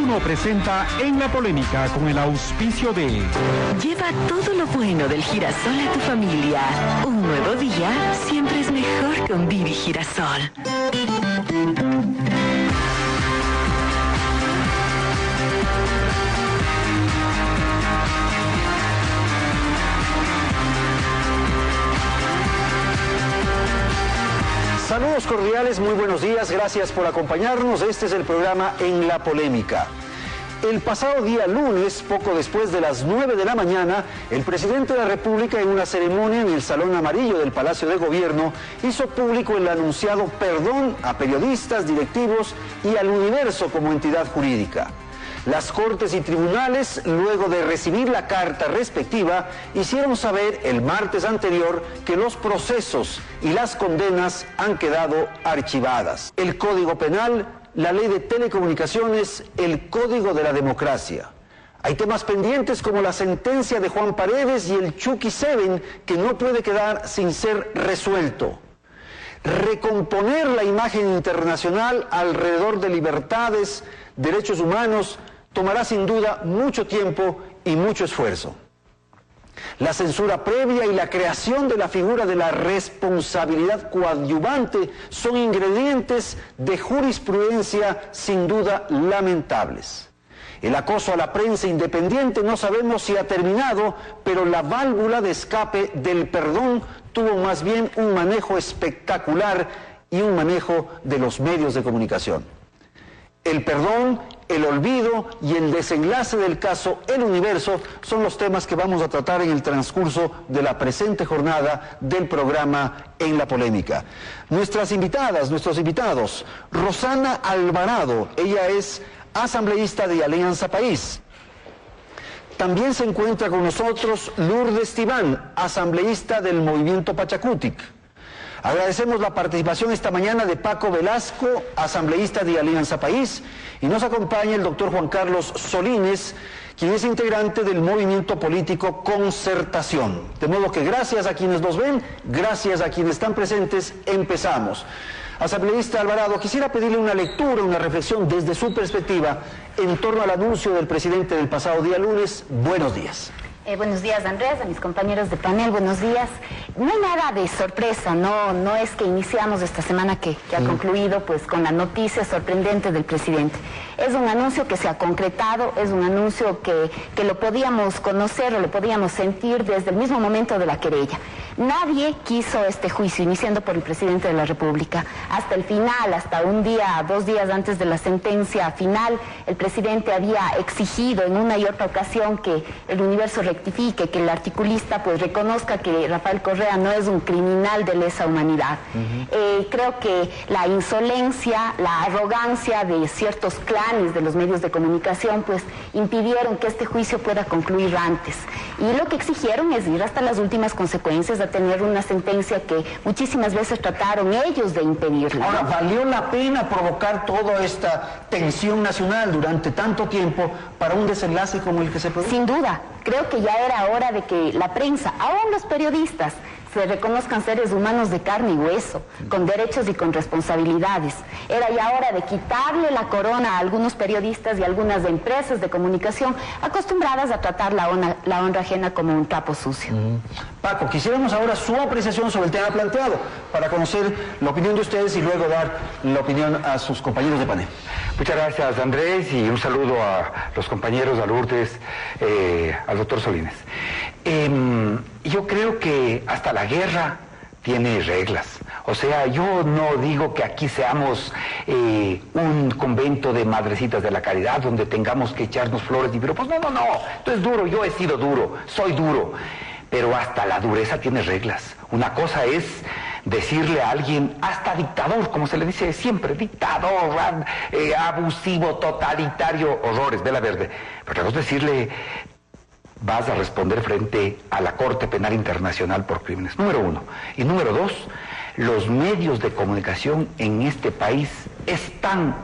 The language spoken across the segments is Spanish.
1 presenta En la Polémica con el auspicio de... Lleva todo lo bueno del girasol a tu familia. Un nuevo día siempre es mejor con Bibi Girasol. Saludos cordiales, muy buenos días, gracias por acompañarnos. Este es el programa En la Polémica. El pasado día lunes, poco después de las 9 de la mañana, el presidente de la República, en una ceremonia en el Salón Amarillo del Palacio de Gobierno, hizo público el anunciado perdón a periodistas, directivos y al universo como entidad jurídica. Las Cortes y tribunales, luego de recibir la carta respectiva, hicieron saber el martes anterior que los procesos y las condenas han quedado archivadas. El Código Penal, la Ley de Telecomunicaciones, el Código de la Democracia. Hay temas pendientes como la sentencia de Juan Paredes y el Chucky 7 que no puede quedar sin ser resuelto. Recomponer la imagen internacional alrededor de libertades, derechos humanos, tomará sin duda mucho tiempo y mucho esfuerzo. La censura previa y la creación de la figura de la responsabilidad coadyuvante son ingredientes de jurisprudencia sin duda lamentables. El acoso a la prensa independiente no sabemos si ha terminado, pero la válvula de escape del perdón tuvo más bien un manejo espectacular y un manejo de los medios de comunicación. El perdón, el olvido y el desenlace del caso El Universo son los temas que vamos a tratar en el transcurso de la presente jornada del programa En la Polémica. Nuestras invitadas, nuestros invitados, Rosana Alvarado, ella es asambleísta de Alianza País. También se encuentra con nosotros Lourdes Tibán, asambleísta del Movimiento Pachacutic. Agradecemos la participación esta mañana de Paco Velasco, asambleísta de Alianza País, y nos acompaña el doctor Juan Carlos Solines, quien es integrante del movimiento político Concertación. De modo que gracias a quienes nos ven, gracias a quienes están presentes, empezamos. Asambleísta Alvarado, quisiera pedirle una lectura, una reflexión desde su perspectiva en torno al anuncio del presidente del pasado día lunes. Buenos días. Buenos días, Andrés, a mis compañeros de panel, buenos días. No hay nada de sorpresa, no es que iniciamos esta semana que ha concluido pues con la noticia sorprendente del presidente. Es un anuncio que se ha concretado, es un anuncio que lo podíamos conocer o lo podíamos sentir desde el mismo momento de la querella. Nadie quiso este juicio, iniciando por el presidente de la República. Hasta el final, hasta un día, 2 días antes de la sentencia final, el presidente había exigido en una y otra ocasión que el Universo rectifique, que el articulista pues reconozca que Rafael Correa no es un criminal de lesa humanidad. Creo que la insolencia, la arrogancia de ciertos clanes de los medios de comunicación pues impidieron que este juicio pueda concluir antes. Y lo que exigieron es ir hasta las últimas consecuencias, a tener una sentencia que muchísimas veces trataron ellos de impedirla. Ahora, ¿valió la pena provocar toda esta tensión nacional durante tanto tiempo para un desenlace como el que se produjo? Sin duda, creo que ya era hora de que la prensa, aún los periodistas, se reconozcan seres humanos de carne y hueso, con derechos y con responsabilidades. Era ya hora de quitarle la corona a algunos periodistas y algunas empresas de comunicación acostumbradas a tratar la honra ajena como un trapo sucio. Paco, quisiéramos ahora su apreciación sobre el tema planteado, para conocer la opinión de ustedes y luego dar la opinión a sus compañeros de panel. Muchas gracias, Andrés, y un saludo a los compañeros, a Lourdes, al doctor Solines. Yo creo que hasta la guerra tiene reglas. O sea, yo no digo que aquí seamos un convento de madrecitas de la caridad donde tengamos que echarnos flores y piropos. No. Esto es duro, yo he sido duro, soy duro. Pero hasta la dureza tiene reglas. Una cosa es decirle a alguien, hasta dictador, como se le dice siempre, dictador, abusivo, totalitario, horrores, vela verde. Pero otra cosa es decirle, vas a responder frente a la Corte Penal Internacional por crímenes. Número 1. Y número 2, los medios de comunicación en este país estarán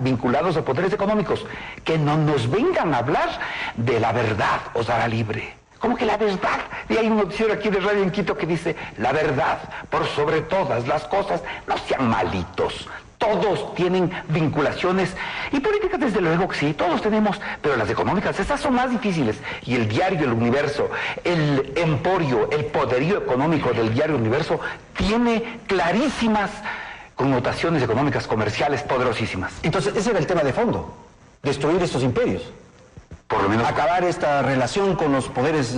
vinculados a poderes económicos. Que no nos vengan a hablar de la verdad, os hará libre. ¿Cómo que la verdad? Y hay un noticiero aquí de Radio en Quito que dice, la verdad, por sobre todas las cosas, no sean malitos. Todos tienen vinculaciones y políticas, desde luego que sí, todos tenemos, pero las económicas, estas son más difíciles. Y el diario El Universo, el emporio, el poderío económico del diario El Universo tiene clarísimas connotaciones económicas, comerciales, poderosísimas. Entonces, ese era el tema de fondo, destruir estos imperios. Por lo menos, acabar esta relación con los poderes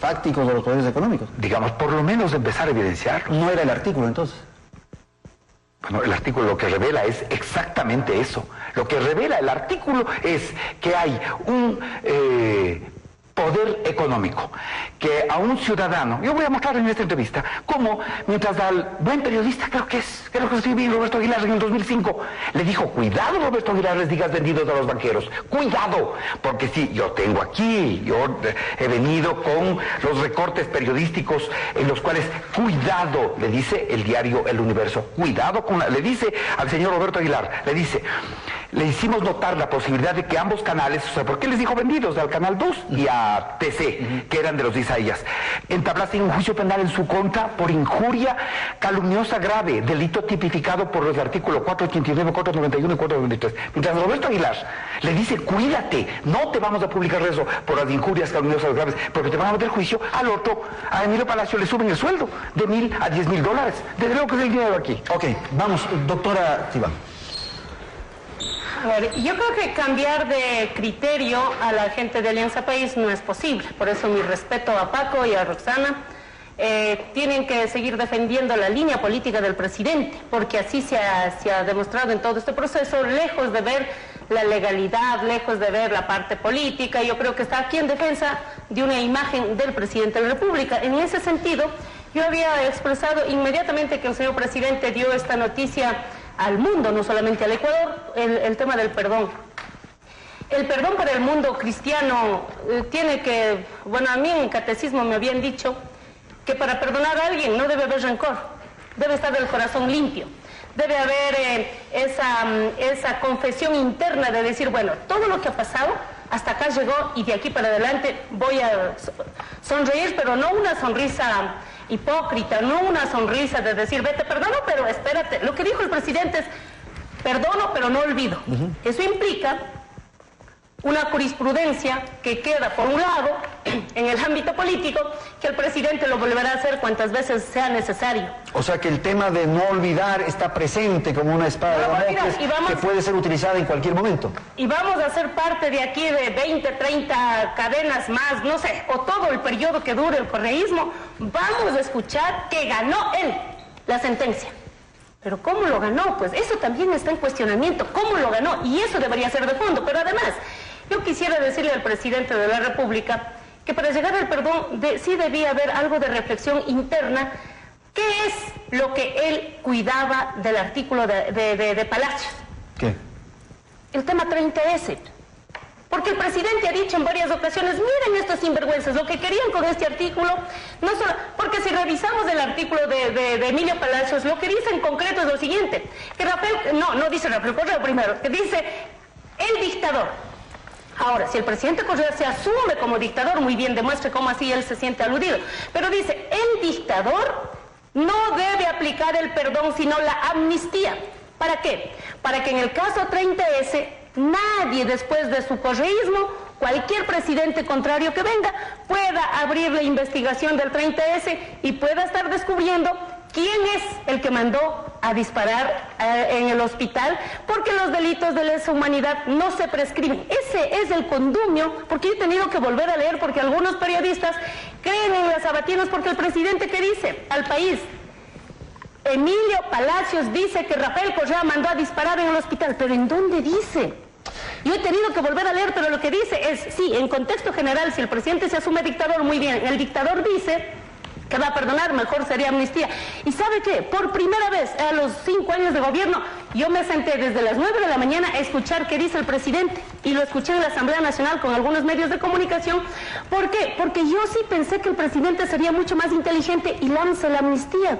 fácticos o los poderes económicos. Digamos, por lo menos empezar a evidenciarlo. No era el artículo entonces. Bueno, el artículo lo que revela es exactamente eso. Lo que revela el artículo es que hay un poder económico que a un ciudadano, yo voy a mostrar en esta entrevista cómo mientras al buen periodista, creo que escribí Roberto Aguilar en el 2005, le dijo: cuidado, Roberto Aguilar, les digas vendidos a los banqueros, cuidado, porque sí, yo tengo aquí, yo he venido con los recortes periodísticos en los cuales, cuidado, le dice el diario El Universo, cuidado con le dice al señor Roberto Aguilar, le hicimos notar la posibilidad de que ambos canales, o sea, ¿por qué les dijo vendidos? Al Canal 2 y a TC, que eran de los Isaías, entablasen un juicio penal en su contra por injuria calumniosa grave, delito tipificado por los artículos 489, 491 y 493. Mientras Roberto Aguilar le dice: cuídate, no te vamos a publicar eso por las injurias calumniosas graves, porque te van a meter juicio. Al otro, a Emilio Palacio, le suben el sueldo de $1,000 a $10,000. Desde luego que es el dinero aquí. Ok, vamos, doctora Tibán. A ver, yo creo que cambiar de criterio a la gente de Alianza País no es posible. Por eso mi respeto a Paco y a Roxana. Tienen que seguir defendiendo la línea política del presidente, porque así se ha demostrado en todo este proceso, lejos de ver la legalidad, lejos de ver la parte política. Yo creo que está aquí en defensa de una imagen del presidente de la República. En ese sentido, yo había expresado inmediatamente que el señor presidente dio esta noticia al mundo, no solamente al Ecuador, el tema del perdón. El perdón para el mundo cristiano tiene que, bueno, a mí en el catecismo me habían dicho que para perdonar a alguien no debe haber rencor, debe estar el corazón limpio, debe haber esa confesión interna de decir: bueno, todo lo que ha pasado hasta acá llegó y de aquí para adelante voy a sonreír, pero no una sonrisa hipócrita, no una sonrisa de decir: vete, perdono, pero espérate. Lo que dijo el presidente es: perdono, pero no olvido. Eso implica una jurisprudencia que queda, por un lado, en el ámbito político, que el presidente lo volverá a hacer cuantas veces sea necesario. O sea que el tema de no olvidar está presente como una espada de Damocles que puede ser utilizada en cualquier momento. Y vamos a ser parte de aquí de 20, 30 cadenas más, no sé, o todo el periodo que dure el correísmo, vamos a escuchar que ganó él la sentencia. Pero ¿cómo lo ganó? Pues eso también está en cuestionamiento. ¿Cómo lo ganó? Y eso debería ser de fondo. Pero además, yo quisiera decirle al presidente de la República que para llegar al perdón sí debía haber algo de reflexión interna. ¿Qué es lo que él cuidaba del artículo de Palacios? ¿Qué? El tema 30S. Porque el presidente ha dicho en varias ocasiones: miren estos sinvergüenzas, lo que querían con este artículo, no solo, porque si revisamos el artículo de Emilio Palacios, lo que dice en concreto es lo siguiente, que Rafael, no dice Rafael Correa primero, que dice el dictador. Ahora, si el presidente Correa se asume como dictador, muy bien, demuestre cómo así él se siente aludido, pero dice: el dictador no debe aplicar el perdón, sino la amnistía. ¿Para qué? Para que en el caso 30S, nadie después de su correísmo, cualquier presidente contrario que venga, pueda abrir la investigación del 30S y pueda estar descubriendo quién es el que mandó a disparar en el hospital, porque los delitos de lesa humanidad no se prescriben. Ese es el condumio, porque he tenido que volver a leer, porque algunos periodistas creen en las sabatinas, porque el presidente, ¿qué dice al país? Emilio Palacios dice que Rafael Correa mandó a disparar en el hospital, pero ¿en dónde dice? Yo he tenido que volver a leer, pero lo que dice es: sí, en contexto general, si el presidente se asume dictador, muy bien, el dictador dice que va a perdonar, mejor sería amnistía. ¿Y sabe qué? Por primera vez a los 5 años de gobierno, yo me senté desde las 9 de la mañana a escuchar qué dice el presidente, y lo escuché en la Asamblea Nacional con algunos medios de comunicación. ¿Por qué? Porque yo sí pensé que el presidente sería mucho más inteligente y lanza la amnistía.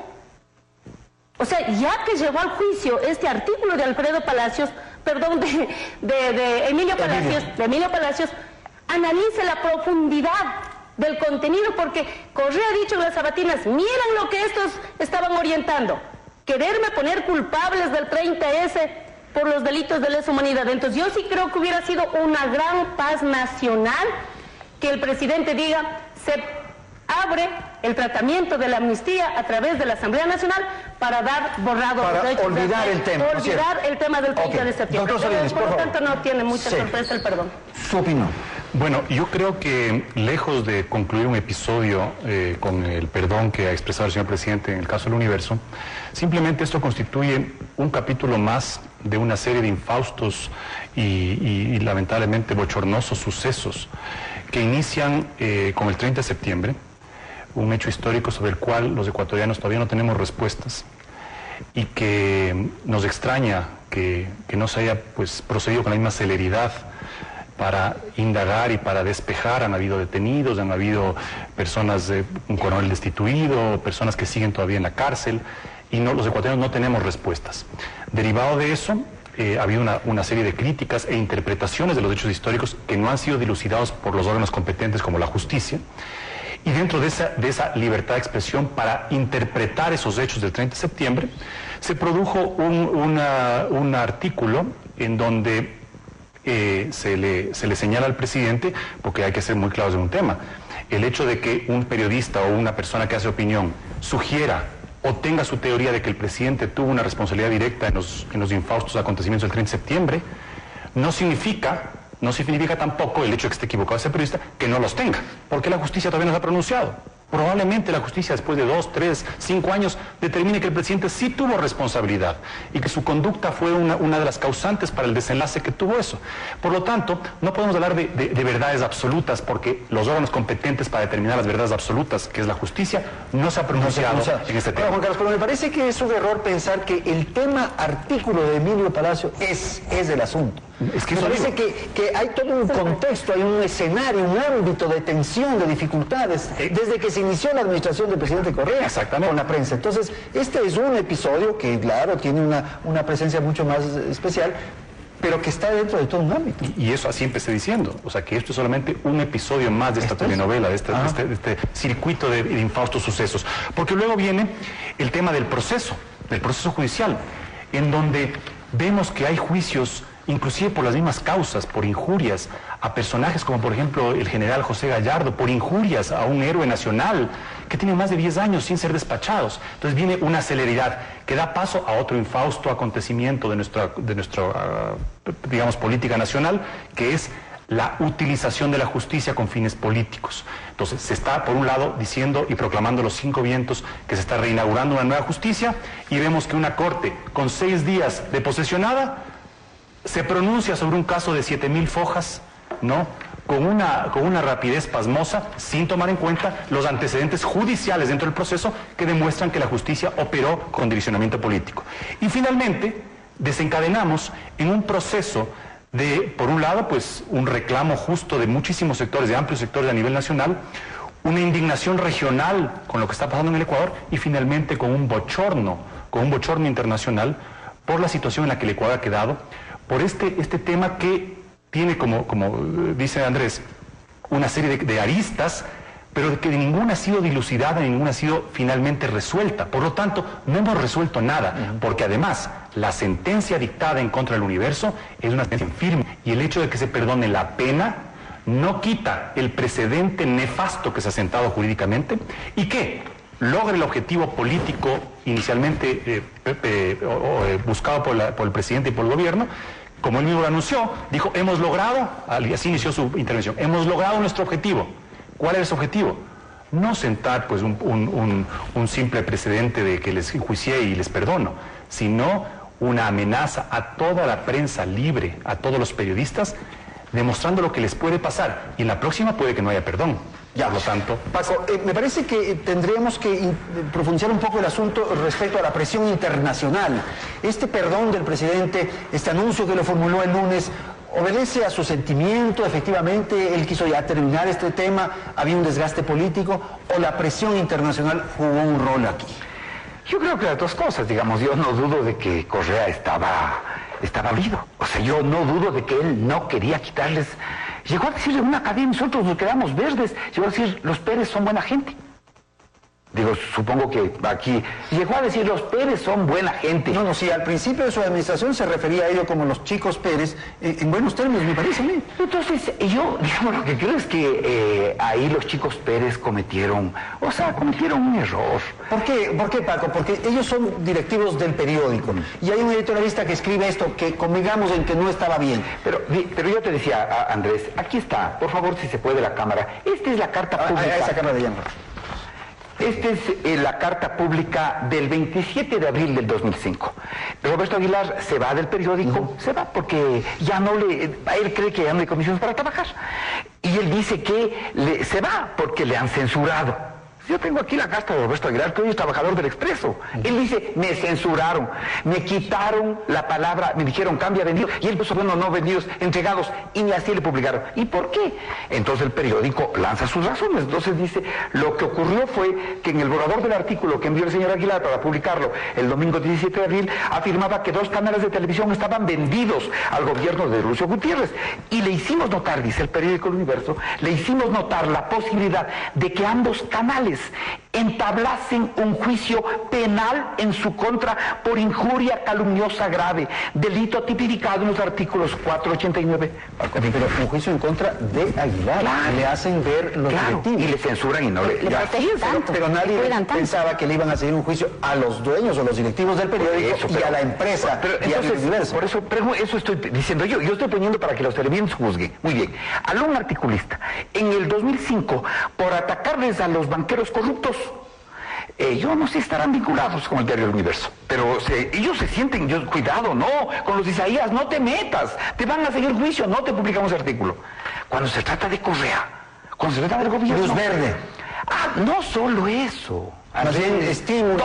O sea, ya que llevó al juicio este artículo de Alfredo Palacios, perdón, de Emilio Palacios, analice la profundidad del contenido, porque Correa ha dicho en las sabatinas: miren lo que estos estaban orientando, quererme poner culpables del 30S por los delitos de lesa humanidad. Entonces yo sí creo que hubiera sido una gran paz nacional que el presidente diga, se abre el tratamiento de la amnistía a través de la Asamblea Nacional para dar borrado para a los hechos olvidar el tema, olvidar el tema del 30 de septiembre. Doctor Solís, por lo tanto no tiene mucha sorpresa el perdón. Su opinión. Bueno, yo creo que lejos de concluir un episodio con el perdón que ha expresado el señor presidente en el caso del Universo, simplemente esto constituye un capítulo más de una serie de infaustos y lamentablemente bochornosos sucesos que inician con el 30 de septiembre, un hecho histórico sobre el cual los ecuatorianos todavía no tenemos respuestas y que nos extraña que no se haya pues procedido con la misma celeridad para indagar y para despejar. Han habido detenidos, han habido personas, un coronel destituido, personas que siguen todavía en la cárcel, y los ecuatorianos no tenemos respuestas. Derivado de eso, ha habido una serie de críticas e interpretaciones de los hechos históricos que no han sido dilucidados por los órganos competentes como la justicia, y dentro de esa libertad de expresión para interpretar esos hechos del 30 de septiembre, se produjo un artículo en donde se le señala al presidente, porque hay que ser muy claros en un tema, el hecho de que un periodista o una persona que hace opinión sugiera o tenga su teoría de que el presidente tuvo una responsabilidad directa en los infaustos acontecimientos del 30 de septiembre, no significa tampoco el hecho de que esté equivocado ese periodista que no los tenga, porque la justicia todavía no se ha pronunciado. Probablemente la justicia después de 2, 3, 5 años determine que el presidente sí tuvo responsabilidad y que su conducta fue una de las causantes para el desenlace que tuvo eso. Por lo tanto, no podemos hablar de verdades absolutas porque los órganos competentes para determinar las verdades absolutas, que es la justicia, no se ha pronunciado en este tema. Juan Carlos, pero me parece que es un error pensar que el tema artículo de Emilio Palacio es el asunto. Es que me parece que hay todo un contexto, hay un escenario, un ámbito de tensión, de dificultades, desde que se inició la administración del presidente Correa con la prensa. Entonces, este es un episodio que, claro, tiene una presencia mucho más especial, pero que está dentro de todo un ámbito. Y eso así empecé diciendo, o sea que esto es solamente un episodio más de esta telenovela, de este circuito de infaustos sucesos. Porque luego viene el tema del proceso judicial, en donde vemos que hay juicios inclusive por las mismas causas, por injurias a personajes como por ejemplo el general José Gallardo, por injurias a un héroe nacional que tiene más de 10 años sin ser despachados. Entonces viene una celeridad que da paso a otro infausto acontecimiento de nuestra digamos, política nacional, que es la utilización de la justicia con fines políticos. Entonces se está por un lado diciendo y proclamando los 5 vientos que se está reinaugurando una nueva justicia, y vemos que una corte con 6 días de posesionada se pronuncia sobre un caso de 7,000 fojas, ¿no? Con una rapidez pasmosa, sin tomar en cuenta los antecedentes judiciales dentro del proceso que demuestran que la justicia operó con direccionamiento político. Y finalmente, desencadenamos en un proceso de, por un lado, pues un reclamo justo de muchísimos sectores, de amplios sectores a nivel nacional, una indignación regional con lo que está pasando en el Ecuador, y finalmente con un bochorno internacional por la situación en la que el Ecuador ha quedado, por este tema que tiene, como dice Andrés, una serie de aristas, pero que ninguna ha sido dilucidada, ninguna ha sido finalmente resuelta. Por lo tanto, no hemos resuelto nada, porque además la sentencia dictada en contra del Universo es una sentencia firme, y el hecho de que se perdone la pena no quita el precedente nefasto que se ha sentado jurídicamente y que logre el objetivo político inicialmente buscado por el presidente y por el gobierno. Como él mismo lo anunció, dijo, hemos logrado, así inició su intervención, hemos logrado nuestro objetivo. ¿Cuál es su objetivo? No sentar pues un simple precedente de que les enjuicié y les perdono, sino una amenaza a toda la prensa libre, a todos los periodistas, demostrando lo que les puede pasar. Y en la próxima puede que no haya perdón. Ya, por lo tanto, Paco, me parece que tendríamos que profundizar un poco el asunto respecto a la presión internacional. Este perdón del presidente, este anuncio que lo formuló el lunes, ¿obedece a su sentimiento? Efectivamente, él quiso ya terminar este tema, había un desgaste político, o la presión internacional jugó un rol aquí. Yo creo que las dos cosas, digamos. Yo no dudo de que Correa estaba dolido. O sea, yo no dudo de que él no quería quitarles. Llegó a decirle en una cadena, nosotros nos quedamos verdes. Llegó a decir, los Pérez son buena gente. Digo, supongo que aquí llegó a decir los Pérez son buena gente. No, sí, al principio de su administración se refería a ello como los chicos Pérez, en buenos términos, me parece a mí. Entonces, yo, digamos, lo que creo es que ahí los chicos Pérez cometieron un error. ¿Por qué, Paco? Porque ellos son directivos del periódico y hay un editorialista que escribe esto que convengamos en que no estaba bien. Pero yo te decía, Andrés, aquí está, por favor, si se puede la cámara. Esta es la carta pública. Esa cámara de llama. Esta es la carta pública del 27 de abril del 2005. Roberto Aguilar se va del periódico, se va porque ya no él cree que ya no hay condiciones para trabajar. Y él dice que se va porque le han censurado. Yo tengo aquí la carta de Roberto Aguilar, que hoy es trabajador del Expreso. Él dice, me censuraron, me quitaron la palabra, me dijeron cambia vendido, y él puso, bueno, no vendidos, entregados, y ni así le publicaron. ¿Y por qué? Entonces el periódico lanza sus razones. Entonces dice, lo que ocurrió fue que en el borrador del artículo que envió el señor Aguilar para publicarlo el domingo 17 de abril, afirmaba que 2 canales de televisión estaban vendidos al gobierno de Lucio Gutiérrez. Y le hicimos notar, dice el periódico El Universo, le hicimos notar la posibilidad de que ambos canales entablasen un juicio penal en su contra por injuria calumniosa grave, delito tipificado en los artículos 489. Pero un juicio en contra de Aguilar, claro, le hacen ver los directivos. Y le censuran y no le protegen tanto, pero nadie pensaba que le iban a seguir un juicio a los dueños o los directivos del periódico y a la empresa. Eso estoy diciendo yo estoy poniendo para que los televidentes juzguen. Muy bien. Habló un articulista en el 2005 por atacarles a los banqueros corruptos. Yo no sé, estarán vinculados con el diario El Universo, pero ellos se sienten, cuidado, no, con los Isaías, no te metas, te van a seguir juicio, no te publicamos artículo. Cuando se trata de Correa, cuando se trata del gobierno... Luz verde. No solo eso. Más bien estímulo.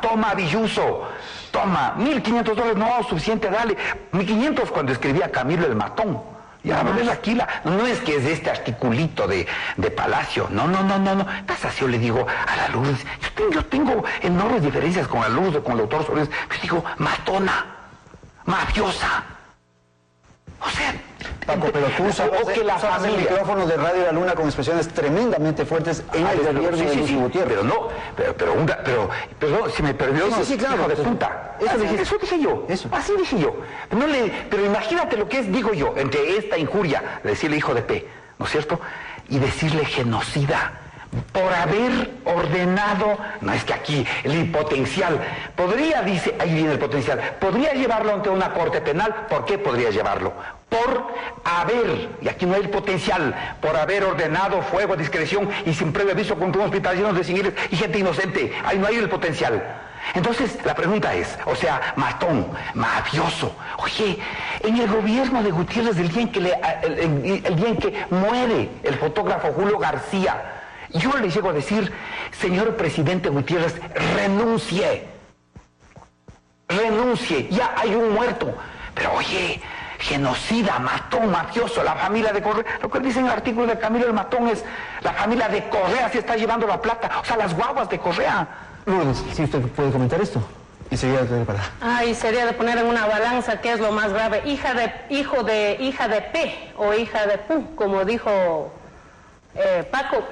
Toma, Villuso, toma, $1.500, no, suficiente, dale. 1.500 cuando escribía Camilo el Matón. Ya ves aquí no es que es de este articulito de Palacio, no. Yo le digo a la Lourdes, yo tengo enormes diferencias con la Lourdes, con el doctor Solís, yo digo, matona, mafiosa. O sea, Paco, pero tú sabes que la familia... el micrófono de Radio La Luna con expresiones tremendamente fuertes en el gobierno de Lucio Gutiérrez. Pero si me perdió, sí, claro, hijo de puta. Eso dije yo. Eso. Así dije yo. Pero imagínate lo que es, digo yo, entre esta injuria, decirle hijo de P, ¿no es cierto? Y decirle genocida. Por haber ordenado, no es que aquí el potencial, dice, ahí viene el potencial, podría llevarlo ante una corte penal. ¿Por qué podría llevarlo? Por haber, y aquí no hay el potencial, por haber ordenado fuego a discreción y sin previo aviso contra un hospital lleno de civiles y gente inocente. Ahí no hay el potencial. Entonces, la pregunta es, matón, mafioso. Oye, en el gobierno de Gutiérrez, el día en que muere el fotógrafo Julio García, yo le llego a decir, señor presidente Gutiérrez, renuncie, ya hay un muerto. Pero oye, genocida, matón, mafioso, la familia de Correa, lo que dice en el artículo de Camilo el Matón es, la familia de Correa se está llevando la plata, o sea, las guaguas de Correa. Lourdes, si usted puede comentar esto. Y sería de poner en una balanza qué es lo más grave, hija de P o hija de Pu, como dijo Paco.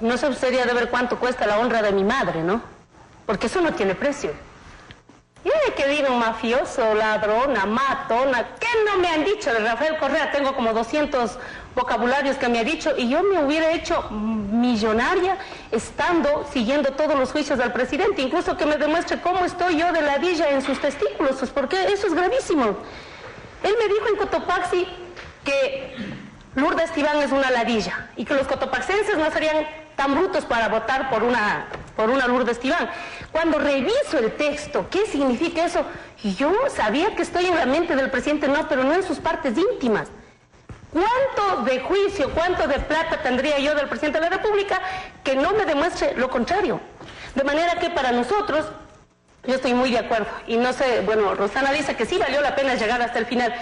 No sé, sería de ver cuánto cuesta la honra de mi madre, ¿no? Porque eso no tiene precio. Y de que digan mafioso, ladrona, matona, ¿qué no me han dicho de Rafael Correa? Tengo como 200 vocabularios que me ha dicho y yo me hubiera hecho millonaria siguiendo todos los juicios del presidente, incluso que me demuestre cómo estoy yo de ladilla en sus testículos, pues porque eso es gravísimo. Él me dijo en Cotopaxi que Lourdes Tibán es una ladilla y que los cotopaxenses no serían tan brutos para votar por una Lourdes Tibán. Cuando reviso el texto, ¿qué significa eso? Y yo sabía que estoy en la mente del presidente, pero no en sus partes íntimas. ¿Cuánto de juicio, cuánto de plata tendría yo del presidente de la República que no me demuestre lo contrario? De manera que para nosotros, yo estoy muy de acuerdo. Y no sé, Rosana dice que sí valió la pena llegar hasta el final.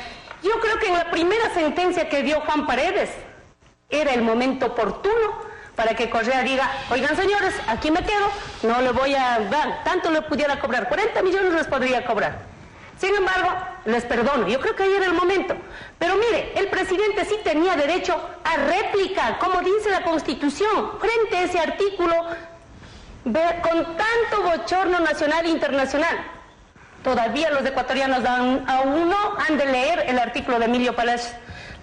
Yo creo que en la primera sentencia que dio Juan Paredes era el momento oportuno para que Correa diga, oigan señores, aquí me quedo, no le voy a dar, tanto le pudiera cobrar, 40 millones les podría cobrar. Sin embargo, les perdono, yo creo que ahí era el momento. Pero mire, el presidente sí tenía derecho a réplica, como dice la Constitución, frente a ese artículo con tanto bochorno nacional e internacional. Todavía los ecuatorianos aún no han de leer el artículo de Emilio Palacios.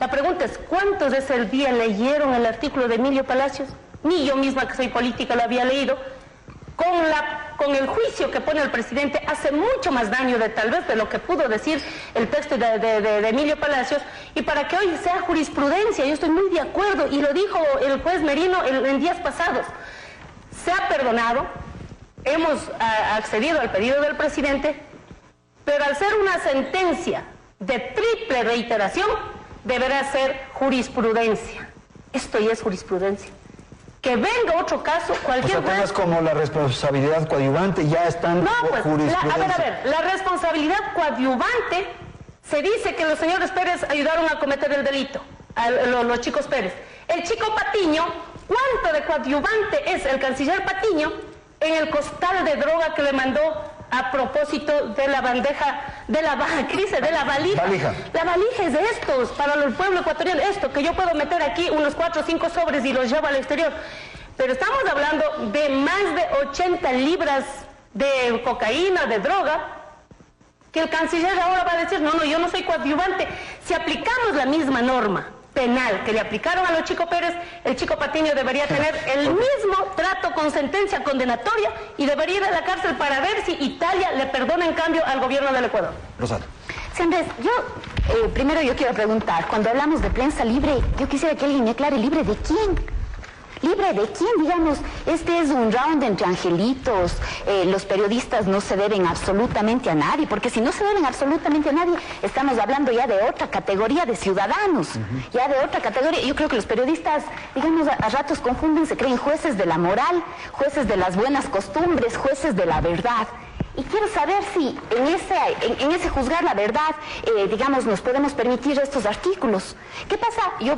La pregunta es, ¿cuántos de ese día leyeron el artículo de Emilio Palacios? Ni yo misma, que soy política, lo había leído. Con el juicio que pone el presidente hace mucho más daño tal vez de lo que pudo decir el texto de Emilio Palacios, y para que hoy sea jurisprudencia, yo estoy muy de acuerdo, y lo dijo el juez Merino en días pasados. Se ha perdonado, hemos accedido al pedido del presidente, pero al ser una sentencia de triple reiteración, deberá ser jurisprudencia. Esto ya es jurisprudencia. Que venga otro caso, cualquier cosa. Temas como la responsabilidad coadyuvante ya están jurisprudencia. A ver, la responsabilidad coadyuvante, se dice que los señores Pérez ayudaron a cometer el delito, los chicos Pérez. El chico Patiño, ¿cuánto de coadyuvante es el canciller Patiño en el costal de droga que le mandó a propósito de la bandeja, de la valija? La valija es de estos, para el pueblo ecuatoriano, esto que yo puedo meter aquí unos 4 o 5 sobres y los llevo al exterior. Pero estamos hablando de más de 80 libras de cocaína, de droga, que el canciller ahora va a decir, no, yo no soy coadyuvante. Si aplicamos la misma norma penal que le aplicaron a los Chico Pérez, el Chico Patiño debería tener el mismo trato con sentencia condenatoria y debería ir a la cárcel para ver si Italia le perdona en cambio al gobierno del Ecuador. Rosana. Sí, Andrés, primero yo quiero preguntar, cuando hablamos de prensa libre, yo quisiera que alguien me aclare, ¿libre de quién? ¿Libre de quién? Digamos, este es un round entre angelitos, los periodistas no se deben absolutamente a nadie, porque si no se deben absolutamente a nadie, estamos hablando ya de otra categoría de ciudadanos, ya de otra categoría. Yo creo que los periodistas, digamos, a ratos confunden, se creen jueces de la moral, jueces de las buenas costumbres, jueces de la verdad. Y quiero saber si en ese juzgar la verdad, digamos, nos podemos permitir estos artículos. ¿Qué pasa? Yo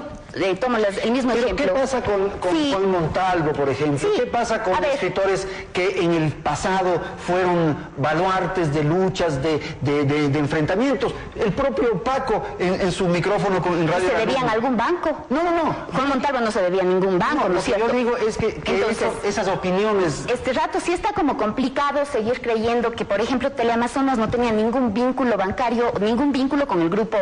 tomo el mismo ejemplo. ¿Qué pasa con Montalvo, por ejemplo? Sí. ¿Qué pasa con escritores que en el pasado fueron baluartes de luchas, de enfrentamientos? El propio Paco en su micrófono en Radio... ¿Se debían a algún banco? No. Con Montalvo no se debía a ningún banco, ¿no es cierto? Lo que yo digo es que entonces, esas opiniones... Este rato sí está como complicado seguir creyendo que, por ejemplo, Teleamazonas no tenía ningún vínculo bancario, ningún vínculo con el grupo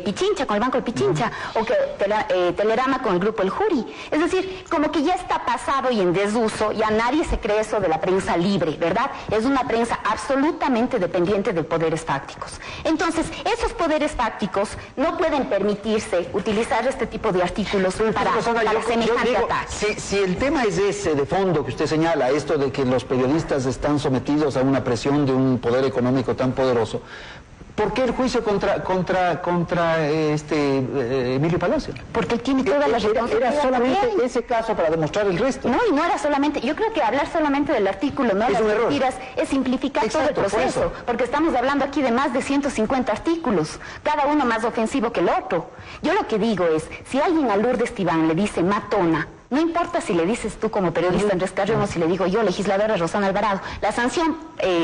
Pichincha, con el Banco de Pichincha, o que Telerama con el grupo El Juri. Es decir, como que ya está pasado y en desuso, ya nadie se cree eso de la prensa libre, ¿verdad? Es una prensa absolutamente dependiente de poderes fácticos. Entonces, esos poderes fácticos no pueden permitirse utilizar este tipo de artículos para semejante ataque. Si el tema es ese de fondo que usted señala, esto de que los periodistas están sometidos a una presión de un poder económico tan poderoso, ¿por qué el juicio contra Emilio Palacios? Porque él tiene toda la responsabilidad. Era solamente ese caso para demostrar el resto. No, y no era solamente, yo creo que hablar solamente del artículo, no las mentiras, es simplificar todo el proceso, porque estamos hablando aquí de más de 150 artículos, cada uno más ofensivo que el otro. Yo lo que digo es, si alguien a Lourdes Tibán le dice matona, no importa si le dices tú como periodista Andrés Carrión o si le digo yo, legisladora Rosana Alvarado, la sanción,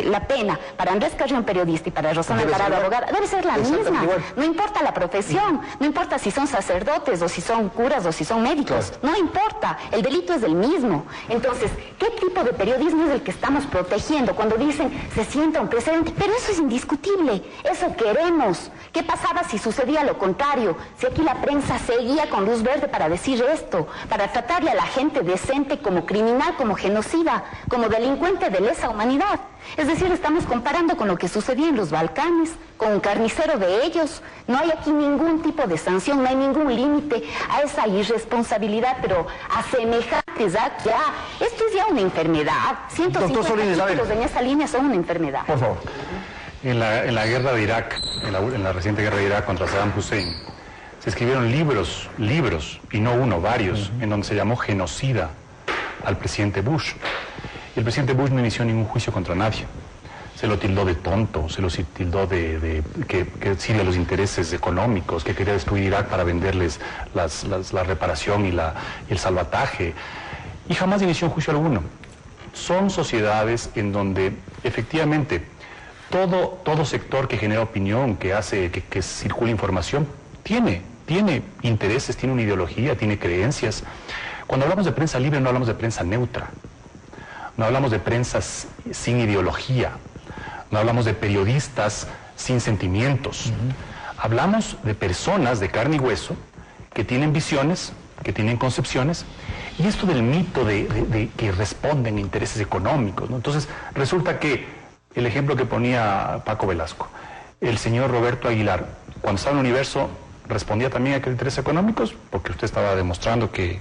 la pena para Andrés Carrión, periodista, y para Rosana Alvarado, abogada, debe ser la misma. No importa la profesión, no importa si son sacerdotes o si son curas o si son médicos, no importa, el delito es el mismo. Entonces, ¿qué tipo de periodismo es el que estamos protegiendo cuando dicen se sienta un precedente? Pero eso es indiscutible, eso queremos. ¿Qué pasaba si sucedía lo contrario? Si aquí la prensa seguía con luz verde para decir esto, para tratarle a la gente decente como criminal, como genocida, como delincuente de lesa humanidad. Es decir, estamos comparando con lo que sucedía en los Balcanes, con un carnicero de ellos. No hay aquí ningún tipo de sanción, no hay ningún límite a esa irresponsabilidad, pero a semejantes actos, ya, esto es ya una enfermedad. 150 artículos en esa línea son una enfermedad. Por favor. En la guerra de Irak, en la reciente guerra de Irak contra Saddam Hussein, se escribieron libros, y no uno, varios, en donde se llamó genocida al presidente Bush. Y el presidente Bush no inició ningún juicio contra nadie. Se lo tildó de tonto, se lo tildó de que sirve a los intereses económicos, que quería destruir Irak para venderles la reparación y el salvataje. Y jamás inició un juicio alguno. Son sociedades en donde efectivamente todo sector que genera opinión, que hace que circule información, tiene intereses, tiene una ideología, tiene creencias. Cuando hablamos de prensa libre no hablamos de prensa neutra. no hablamos de prensas sin ideología, no hablamos de periodistas sin sentimientos. Hablamos de personas de carne y hueso que tienen visiones, que tienen concepciones, y esto del mito de que responden a intereses económicos, ¿no? Entonces, resulta que el ejemplo que ponía Paco Velasco, el señor Roberto Aguilar, cuando estaba en el Universo, respondía también a aquellos intereses económicos, porque usted estaba demostrando que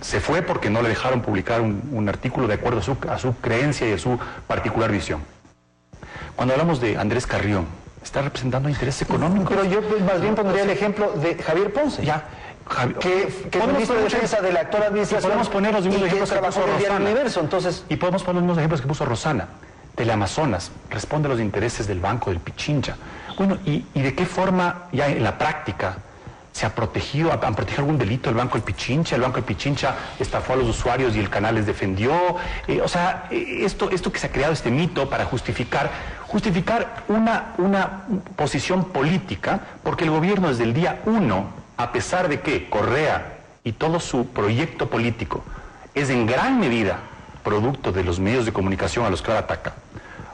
se fue porque no le dejaron publicar un artículo de acuerdo a su creencia y a su particular visión. Cuando hablamos de Andrés Carrión, está representando intereses económicos. Pero yo más bien pondría el ejemplo de Javier Ponce. Ya. Que es ministro de Defensa de la actual administración. Podemos poner los mismos ejemplos que puso Rosana. Universo, entonces... Y podemos poner los mismos ejemplos que puso Rosana. Teleamazonas responde a los intereses del Banco del Pichincha. Bueno, ¿y de qué forma ya en la práctica se han protegido algún delito el Banco del Pichincha? El Banco del Pichincha estafó a los usuarios y el canal les defendió. Esto que se ha creado, este mito para justificar una posición política, porque el gobierno desde el día 1, a pesar de que Correa y todo su proyecto político es en gran medida producto de los medios de comunicación a los que ahora ataca,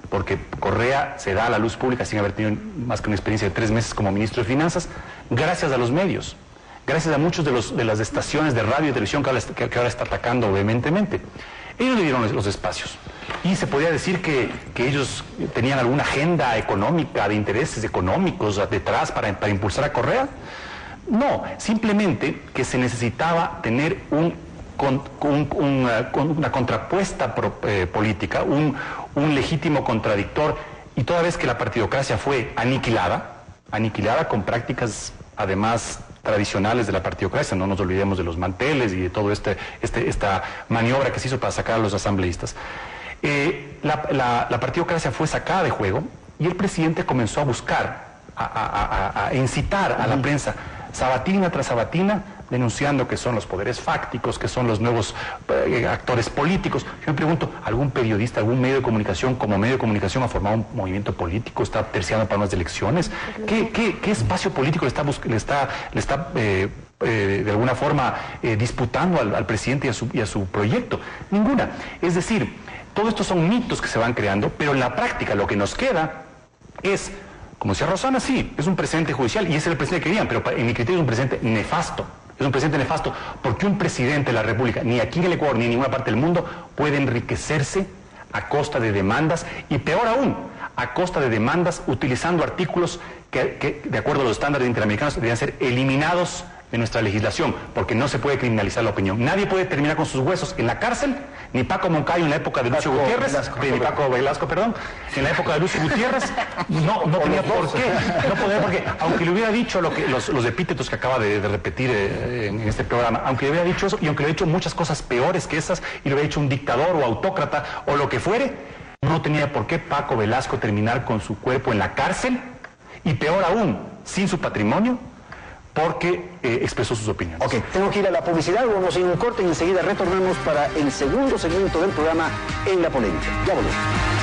porque Correa se da a la luz pública sin haber tenido más que una experiencia de 3 meses como ministro de Finanzas, gracias a los medios, gracias a muchos de las estaciones de radio y televisión que ahora está atacando vehementemente. Ellos le dieron los espacios. Y se podía decir que ellos tenían alguna agenda económica, de intereses económicos detrás para impulsar a Correa. No, simplemente que se necesitaba tener una contrapuesta política, un legítimo contradictor, y toda vez que la partidocracia fue aniquilada con prácticas además tradicionales de la partidocracia, no nos olvidemos de los manteles y de todo esta maniobra que se hizo para sacar a los asambleístas. La partidocracia fue sacada de juego y el presidente comenzó a buscar, a incitar a la prensa, sabatina tras sabatina, denunciando que son los poderes fácticos, que son los nuevos actores políticos. Yo me pregunto, ¿algún periodista, algún medio de comunicación, como medio de comunicación, ha formado un movimiento político, está terciando para unas elecciones? ¿Qué espacio político le está de alguna forma disputando al presidente y a su proyecto? Ninguna. Es decir, todo esto son mitos que se van creando, pero en la práctica lo que nos queda es, como decía Rosana, sí, es un precedente judicial y ese es el precedente que querían, pero en mi criterio es un precedente nefasto. Es un precedente nefasto porque un presidente de la República, ni aquí en el Ecuador ni en ninguna parte del mundo, puede enriquecerse a costa de demandas y peor aún, a costa de demandas utilizando artículos que de acuerdo a los estándares interamericanos deberían ser eliminados de nuestra legislación, porque no se puede criminalizar la opinión. Nadie puede terminar con sus huesos en la cárcel, ni Paco Moncayo en la época de Lucio Gutiérrez, ni Paco Velasco, perdón, en la época de Lucio Gutiérrez, no tenía por qué, porque aunque le hubiera dicho los epítetos que acaba de repetir en este programa, aunque le hubiera dicho eso, y aunque le hubiera dicho muchas cosas peores que esas, y le hubiera dicho un dictador o autócrata, o lo que fuere, no tenía por qué Paco Velasco terminar con su cuerpo en la cárcel, y peor aún, sin su patrimonio, porque expresó sus opiniones. Ok, tengo que ir a la publicidad, vamos a ir a un corte y enseguida retornamos para el segundo segmento del programa En la Polémica. Ya volvemos.